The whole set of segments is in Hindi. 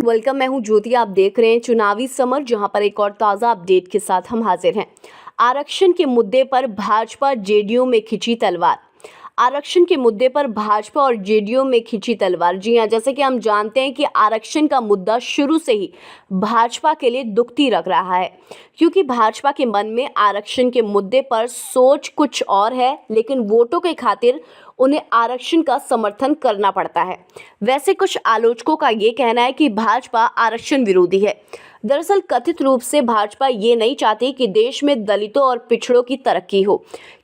वेलकम। मैं हूं ज्योति। आप देख रहे हैं चुनावी समर, जहां पर एक और ताज़ा अपडेट के साथ हम हाजिर हैं। आरक्षण के मुद्दे पर भाजपा जेडीयू में खिंची तलवार। आरक्षण के मुद्दे पर भाजपा और जेडीयू में खिंची तलवार। जी हां, जैसे कि हम जानते हैं कि आरक्षण का मुद्दा शुरू से ही भाजपा के लिए दुखती रख रहा है, क्योंकि भाजपा के मन में आरक्षण के मुद्दे पर सोच कुछ और है, लेकिन वोटों के खातिर उन्हें आरक्षण का समर्थन करना पड़ता है। वैसे कुछ आलोचकों का ये कहना है कि भाजपा आरक्षण विरोधी है। दरअसल कथित रूप से भाजपा ये नहीं चाहती कि देश में दलितों और पिछड़ों की तरक्की हो,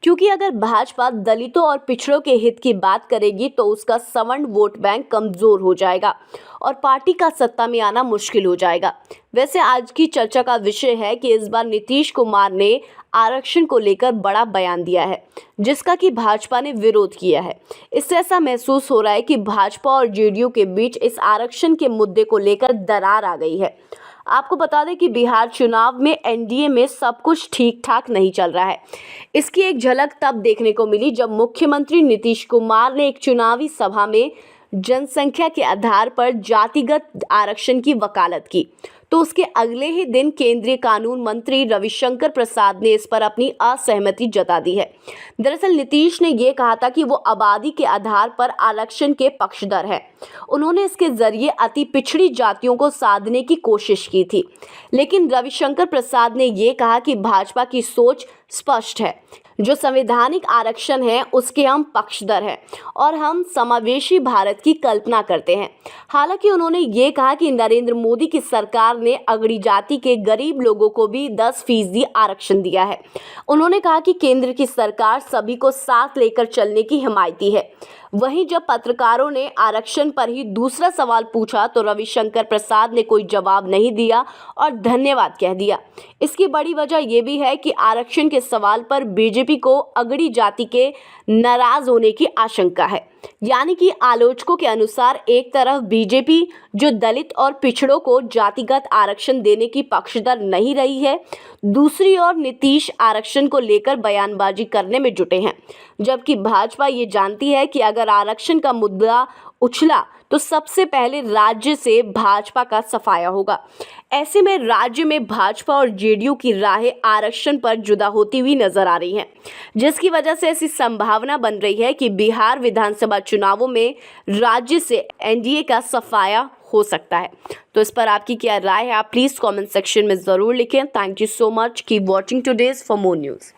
क्योंकि अगर भाजपा दलितों और पिछड़ों के हित की बात करेगी तो उसका सवर्ण वोट बैंक कमजोर हो जाएगा और पार्टी का सत्ता में आना मुश्किल हो जाएगा। वैसे आज की चर्चा का विषय है कि इस बार नीतीश कुमार ने आरक्षण को लेकर बड़ा बयान दिया है, जिसका कि भाजपा ने विरोध किया है। इससे ऐसा महसूस हो रहा है कि भाजपा और जेडीयू के बीच इस आरक्षण के मुद्दे को लेकर दरार आ गई है। आपको बता दें कि बिहार चुनाव में एनडीए में सब कुछ ठीक ठाक नहीं चल रहा है। इसकी एक झलक तब देखने को मिली जब मुख्यमंत्री नीतीश कुमार ने एक चुनावी सभा में जनसंख्या के आधार पर जातिगत आरक्षण की वकालत की, तो उसके अगले ही दिन केंद्रीय कानून मंत्री रविशंकर प्रसाद ने इस पर अपनी असहमति जता दी है। दरअसल नीतीश ने ये कहा था कि वो आबादी के आधार पर आरक्षण के पक्षधर हैं। उन्होंने इसके जरिए अति पिछड़ी जातियों को साधने की कोशिश की थी, लेकिन रविशंकर प्रसाद ने ये कहा कि भाजपा की सोच स्पष्ट है। जो संवैधानिक आरक्षण है उसके हम पक्षधर हैं और हम समावेशी भारत की कल्पना करते हैं। हालांकि उन्होंने ये कहा कि नरेंद्र मोदी की सरकार ने अगड़ी जाति के गरीब लोगों को भी 10% आरक्षण दिया है। उन्होंने कहा कि केंद्र की सरकार सभी को साथ लेकर चलने की हिमायती है। वहीं जब पत्रकारों ने आरक्षण पर ही दूसरा सवाल पूछा तो रविशंकर प्रसाद ने कोई जवाब नहीं दिया और धन्यवाद कह दिया। इसकी बड़ी वजह यह भी है कि आरक्षण के सवाल पर बीजेपी को अगड़ी जाति के नाराज होने की आशंका है। यानी कि आलोचकों के अनुसार एक तरफ बीजेपी जो दलित और पिछड़ों को जातिगत आरक्षण देने की पक्षधर नहीं रही है, दूसरी ओर नीतीश आरक्षण को लेकर बयानबाजी करने में जुटे हैं, जबकि भाजपा ये जानती है कि अगर आरक्षण का मुद्दा उछला तो सबसे पहले राज्य से भाजपा का सफाया होगा। ऐसे में राज्य में भाजपा और जेडीयू की राहें आरक्षण पर जुदा होती हुई नजर आ रही हैं, जिसकी वजह से ऐसी संभावना बन रही है कि बिहार विधानसभा चुनावों में राज्य से एनडीए का सफाया हो सकता है। तो इस पर आपकी क्या राय है, आप प्लीज कमेंट सेक्शन में जरूर लिखें। Thank you so much. Keep watching today's for more news.